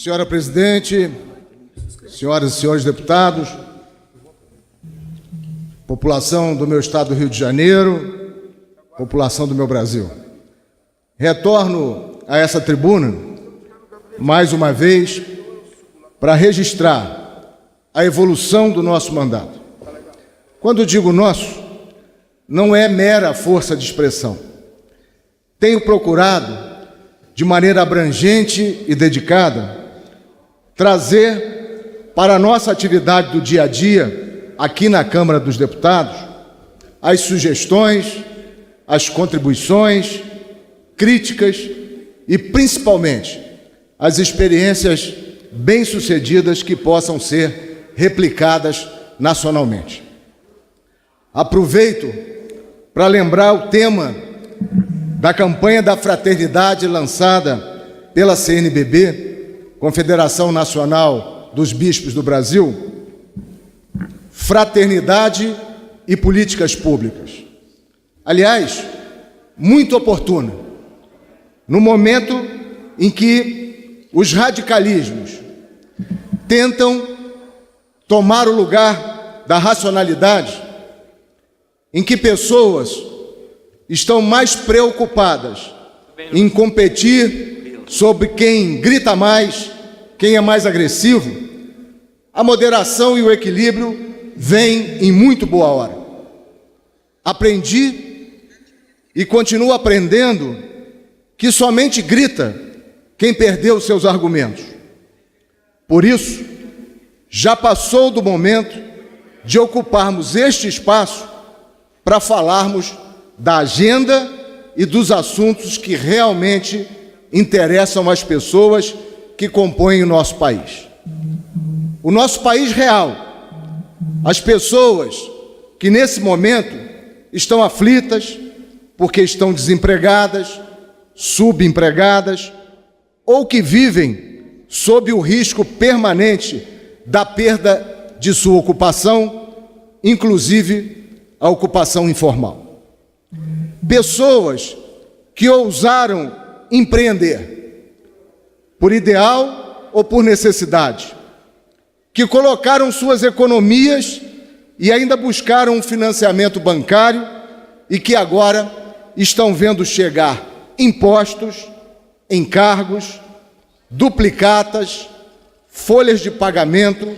Senhora Presidente, senhoras e senhores deputados, população do meu estado do Rio de Janeiro, população do meu Brasil. Retorno a essa tribuna, mais uma vez, para registrar a evolução do nosso mandato. Quando digo nosso, não é mera força de expressão. Tenho procurado, de maneira abrangente e dedicada, trazer para a nossa atividade do dia a dia, aqui na Câmara dos Deputados, as sugestões, as contribuições, críticas e, principalmente, as experiências bem-sucedidas que possam ser replicadas nacionalmente. Aproveito para lembrar o tema da campanha da fraternidade lançada pela CNBB, Confederação Nacional dos Bispos do Brasil, Fraternidade e Políticas Públicas. Aliás, muito oportuna, no momento em que os radicalismos tentam tomar o lugar da racionalidade, em que pessoas estão mais preocupadas em competir sobre quem grita mais, quem é mais agressivo, a moderação e o equilíbrio vêm em muito boa hora. Aprendi e continuo aprendendo que somente grita quem perdeu seus argumentos. Por isso, já passou do momento de ocuparmos este espaço para falarmos da agenda e dos assuntos que realmente interessam as pessoas que compõem o nosso país. O nosso país real, as pessoas que nesse momento estão aflitas porque estão desempregadas, subempregadas ou que vivem sob o risco permanente da perda de sua ocupação, inclusive a ocupação informal. Pessoas que ousaram empreender, por ideal ou por necessidade, que colocaram suas economias e ainda buscaram um financiamento bancário e que agora estão vendo chegar impostos, encargos, duplicatas, folhas de pagamento,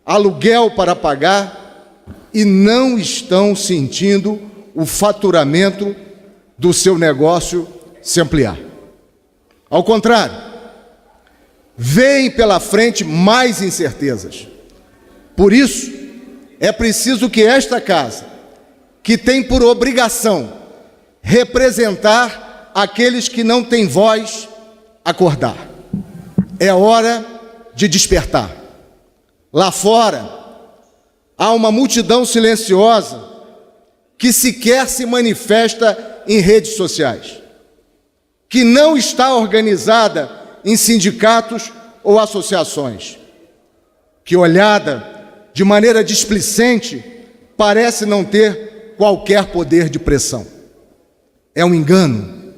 aluguel para pagar e não estão sentindo o faturamento do seu negócio se ampliar. Ao contrário, veem pela frente mais incertezas. Por isso, é preciso que esta casa, que tem por obrigação representar aqueles que não têm voz, acordar. É hora de despertar. Lá fora, há uma multidão silenciosa que sequer se manifesta em redes sociais, que não está organizada em sindicatos ou associações, que olhada de maneira displicente parece não ter qualquer poder de pressão. É um engano.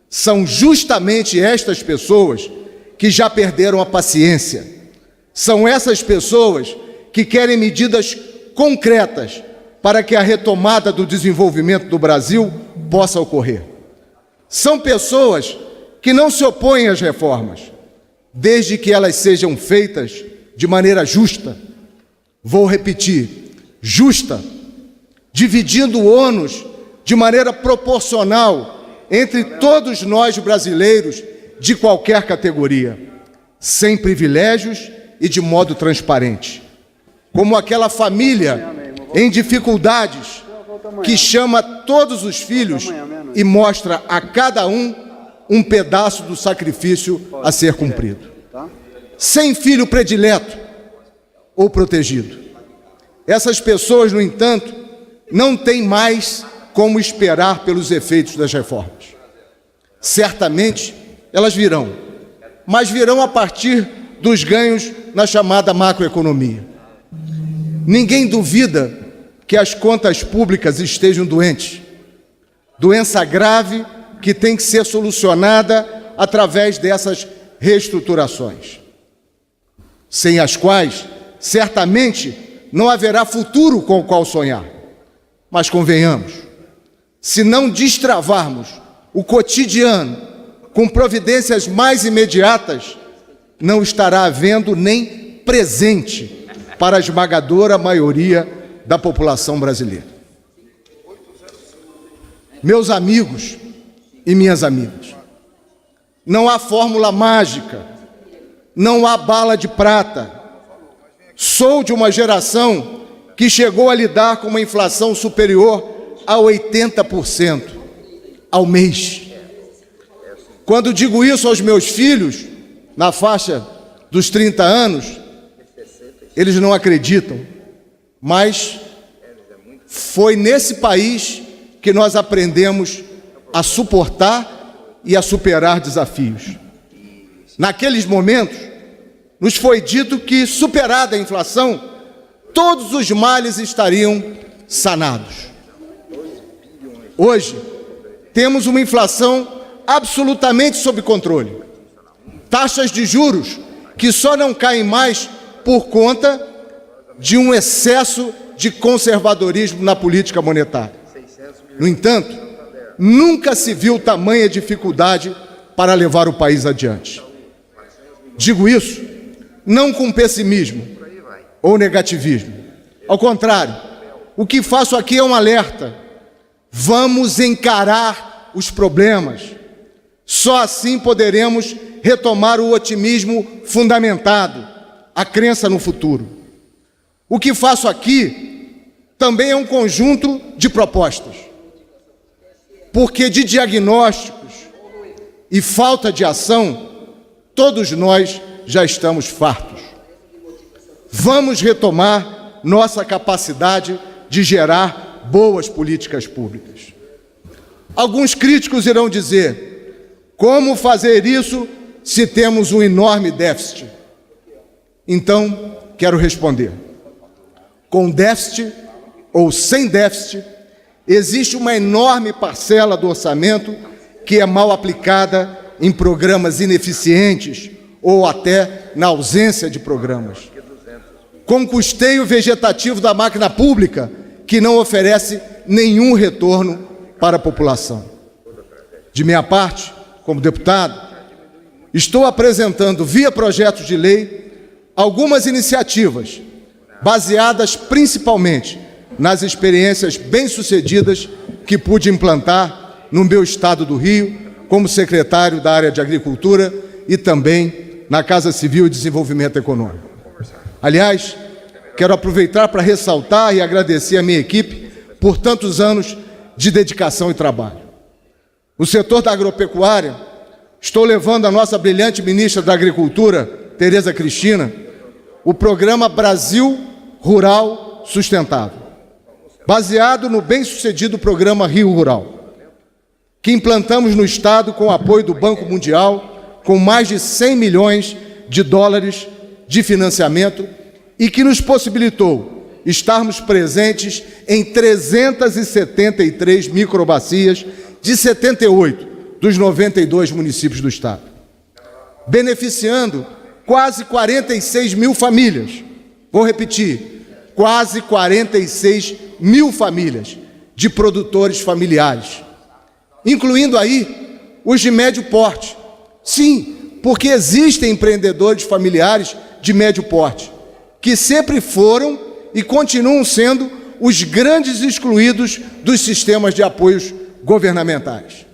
São justamente estas pessoas que já perderam a paciência. São essas pessoas que querem medidas concretas para que a retomada do desenvolvimento do Brasil possa ocorrer. São pessoas que não se opõem às reformas, desde que elas sejam feitas de maneira justa. Vou repetir, justa, dividindo o ônus de maneira proporcional entre todos nós brasileiros de qualquer categoria, sem privilégios e de modo transparente. Como aquela família em dificuldades que chama todos os filhos e mostra a cada um pedaço do sacrifício a ser cumprido. Sem filho predileto ou protegido. Essas pessoas, no entanto, não têm mais como esperar pelos efeitos das reformas. Certamente elas virão, mas virão a partir dos ganhos na chamada macroeconomia. Ninguém duvida que as contas públicas estejam doentes. Doença grave que tem que ser solucionada através dessas reestruturações. sem as quais certamente não haverá futuro com o qual sonhar. Mas convenhamos, se não destravarmos o cotidiano com providências mais imediatas, não estará havendo nem presente para a esmagadora maioria da população brasileira. Meus amigos e minhas amigas, não há fórmula mágica, não há bala de prata. Sou de uma geração que chegou a lidar com uma inflação superior a 80% ao mês. Quando digo isso aos meus filhos, na faixa dos 30 anos, eles não acreditam, mas foi nesse país que nós aprendemos a suportar e a superar desafios. Naqueles momentos, nos foi dito que, superada a inflação, todos os males estariam sanados. Hoje, temos uma inflação absolutamente sob controle. Taxas de juros que só não caem mais por conta de um excesso de conservadorismo na política monetária. No entanto, nunca se viu tamanha dificuldade para levar o país adiante. Digo isso não com pessimismo ou negativismo. Ao contrário, o que faço aqui é um alerta. Vamos encarar os problemas. Só assim poderemos retomar o otimismo fundamentado, a crença no futuro. O que faço aqui também é um conjunto de propostas. Porque de diagnósticos e falta de ação, todos nós já estamos fartos. Vamos retomar nossa capacidade de gerar boas políticas públicas. Alguns críticos irão dizer: como fazer isso se temos um enorme déficit? Então, quero responder. Com déficit ou sem déficit, existe uma enorme parcela do orçamento que é mal aplicada em programas ineficientes ou até na ausência de programas. Com custeio vegetativo da máquina pública que não oferece nenhum retorno para a população. De minha parte, como deputado, estou apresentando via projetos de lei algumas iniciativas baseadas principalmente nas experiências bem-sucedidas que pude implantar no meu estado do Rio, como secretário da área de Agricultura e também na Casa Civil e Desenvolvimento Econômico. Aliás, quero aproveitar para ressaltar e agradecer a minha equipe por tantos anos de dedicação e trabalho. No setor da agropecuária, estou levando à nossa brilhante ministra da Agricultura, Tereza Cristina, o programa Brasil Rural Sustentável, baseado no bem-sucedido programa Rio Rural, que implantamos no Estado com o apoio do Banco Mundial, com mais de 100 milhões de dólares de financiamento e que nos possibilitou estarmos presentes em 373 microbacias de 78 dos 92 municípios do Estado, beneficiando quase 46 mil famílias. Vou repetir, quase 46 mil famílias de produtores familiares, incluindo aí os de médio porte. Sim, porque existem empreendedores familiares de médio porte, que sempre foram e continuam sendo os grandes excluídos dos sistemas de apoios governamentais.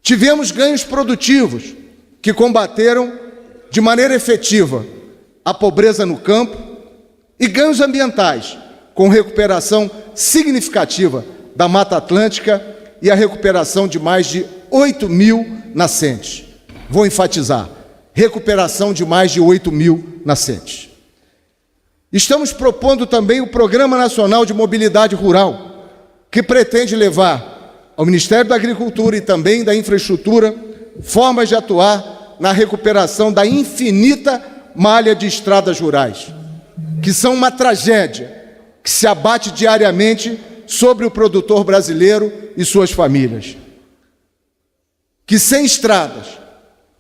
Tivemos ganhos produtivos que combateram de maneira efetiva a pobreza no campo e ganhos ambientais, com recuperação significativa da Mata Atlântica e a recuperação de mais de 8 mil nascentes. Vou enfatizar, recuperação de mais de 8 mil nascentes. Estamos propondo também o Programa Nacional de Mobilidade Rural, que pretende levar ao Ministério da Agricultura e também da Infraestrutura formas de atuar na recuperação da infinita malha de estradas rurais, que são uma tragédia que se abate diariamente sobre o produtor brasileiro e suas famílias, que sem estradas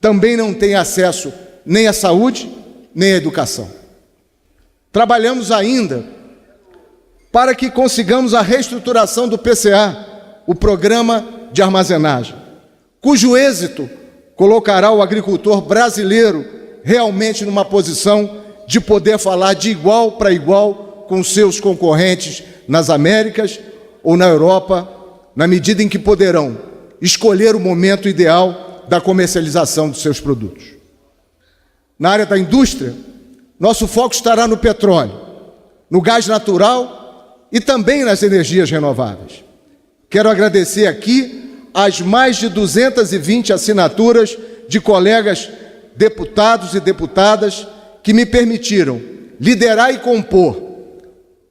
também não tem acesso nem à saúde, nem a educação. Trabalhamos ainda para que consigamos a reestruturação do PCA, o Programa de Armazenagem, cujo êxito colocará o agricultor brasileiro realmente numa posição de poder falar de igual para igual com seus concorrentes nas Américas ou na Europa, na medida em que poderão escolher o momento ideal da comercialização dos seus produtos. Na área da indústria, nosso foco estará no petróleo, no gás natural e também nas energias renováveis. Quero agradecer aqui as mais de 220 assinaturas de colegas deputados e deputadas que me permitiram liderar e compor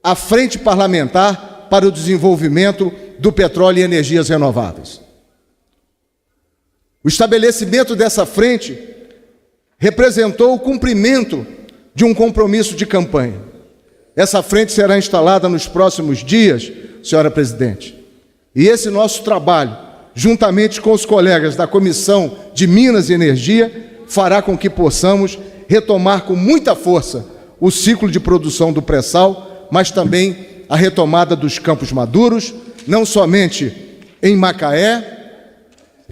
a Frente Parlamentar para o Desenvolvimento do Petróleo e Energias Renováveis. O estabelecimento dessa frente representou o cumprimento de um compromisso de campanha. Essa frente será instalada nos próximos dias, senhora presidente. E esse nosso trabalho, juntamente com os colegas da Comissão de Minas e Energia, fará com que possamos retomar com muita força o ciclo de produção do pré-sal, mas também a retomada dos campos maduros, não somente em Macaé,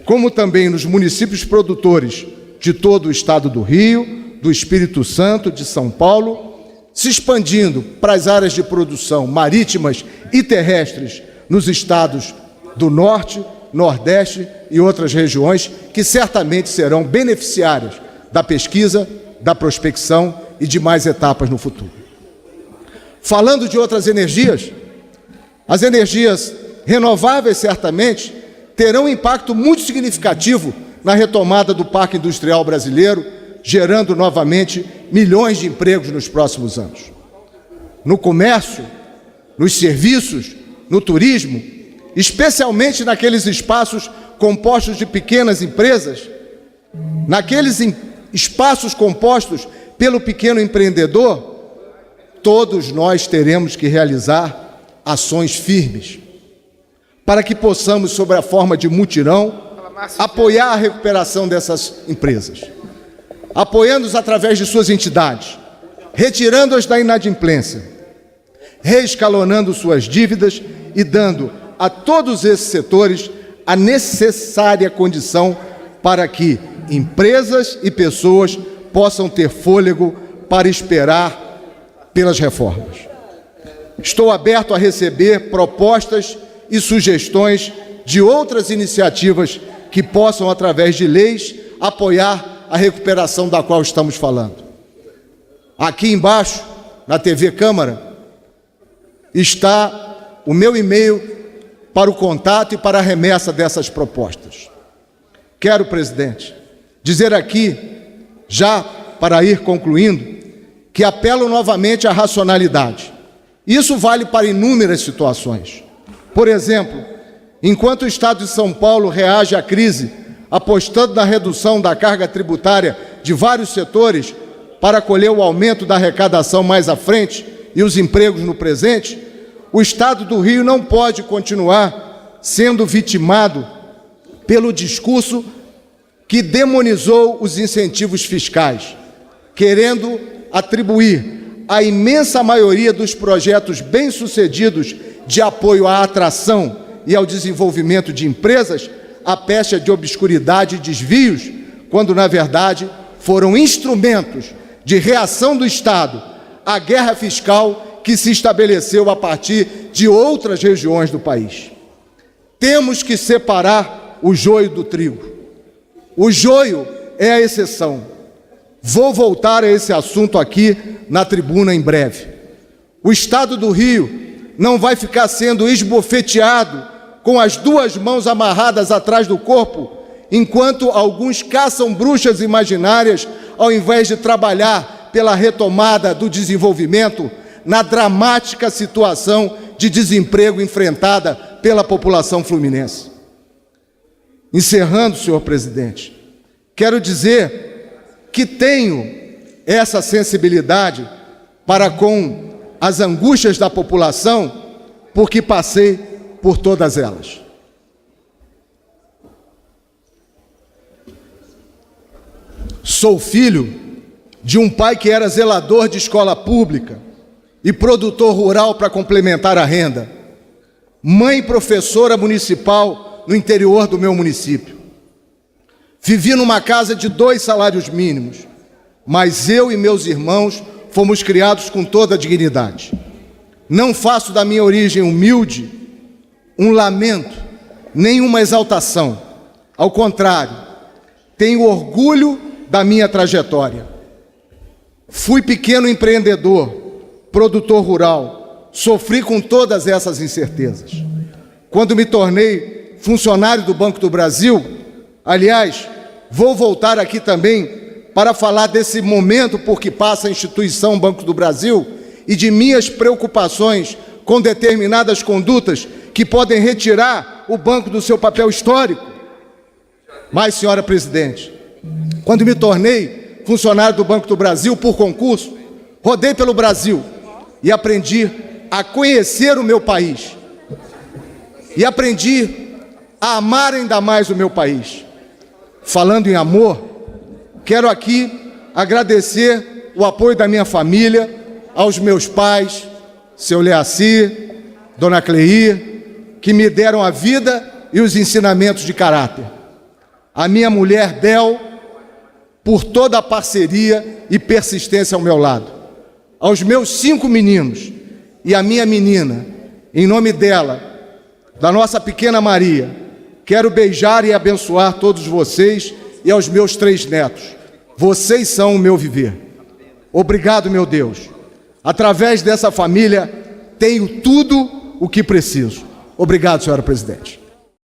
como também nos municípios produtores de todo o estado do Rio, do Espírito Santo, de São Paulo, se expandindo para as áreas de produção marítimas e terrestres nos estados do Norte, Nordeste e outras regiões que certamente serão beneficiárias da pesquisa, da prospecção e de mais etapas no futuro. Falando de outras energias, as energias renováveis certamente terão um impacto muito significativo na retomada do parque industrial brasileiro, gerando novamente milhões de empregos nos próximos anos. No comércio, nos serviços, no turismo, especialmente naqueles espaços compostos de pequenas empresas, naqueles espaços compostos pelo pequeno empreendedor, todos nós teremos que realizar ações firmes para que possamos, sob a forma de mutirão, apoiar a recuperação dessas empresas, apoiando-os através de suas entidades, retirando-as da inadimplência, reescalonando suas dívidas e dando a todos esses setores a necessária condição para que empresas e pessoas possam ter fôlego para esperar pelas reformas. Estou aberto a receber propostas e sugestões de outras iniciativas que possam, através de leis, apoiar a recuperação da qual estamos falando. Aqui embaixo, na TV Câmara, está o meu e-mail para o contato e para a remessa dessas propostas. Quero, presidente, dizer aqui, já para ir concluindo, que apelo novamente à racionalidade. Isso vale para inúmeras situações. Por exemplo, enquanto o Estado de São Paulo reage à crise, apostando na redução da carga tributária de vários setores para colher o aumento da arrecadação mais à frente e os empregos no presente, o Estado do Rio não pode continuar sendo vitimado pelo discurso que demonizou os incentivos fiscais, querendo atribuir a imensa maioria dos projetos bem-sucedidos de apoio à atração e ao desenvolvimento de empresas à pecha de obscuridade e desvios, quando, na verdade, foram instrumentos de reação do Estado à guerra fiscal que se estabeleceu a partir de outras regiões do país. Temos que separar o joio do trigo. O joio é a exceção. Vou voltar a esse assunto aqui na tribuna em breve. O Estado do Rio não vai ficar sendo esbofeteado com as duas mãos amarradas atrás do corpo, enquanto alguns caçam bruxas imaginárias, ao invés de trabalhar pela retomada do desenvolvimento na dramática situação de desemprego enfrentada pela população fluminense. Encerrando, senhor presidente, quero dizer que tenho essa sensibilidade para com as angústias da população, porque passei por todas elas. Sou filho de um pai que era zelador de escola pública e produtor rural para complementar a renda, mãe professora municipal no interior do meu município. Vivi numa casa de 2 salários mínimos, mas eu e meus irmãos fomos criados com toda a dignidade. Não faço da minha origem humilde um lamento, nem uma exaltação. Ao contrário, tenho orgulho da minha trajetória. Fui pequeno empreendedor, produtor rural, sofri com todas essas incertezas. Quando me tornei funcionário do Banco do Brasil, aliás, vou voltar aqui também para falar desse momento por que passa a instituição Banco do Brasil e de minhas preocupações com determinadas condutas que podem retirar o banco do seu papel histórico. Mas, senhora presidente, quando me tornei funcionário do Banco do Brasil por concurso, rodei pelo Brasil e aprendi a conhecer o meu país. E aprendi a amar ainda mais o meu país. Falando em amor, quero aqui agradecer o apoio da minha família, aos meus pais, seu Leaci, dona Cleir, que me deram a vida e os ensinamentos de caráter. A minha mulher, Bel, por toda a parceria e persistência ao meu lado. Aos meus 5 meninos e a minha menina, em nome dela, da nossa pequena Maria, quero beijar e abençoar todos vocês e aos meus 3 netos. Vocês são o meu viver. Obrigado, meu Deus. Através dessa família, tenho tudo o que preciso. Obrigado, senhora presidente.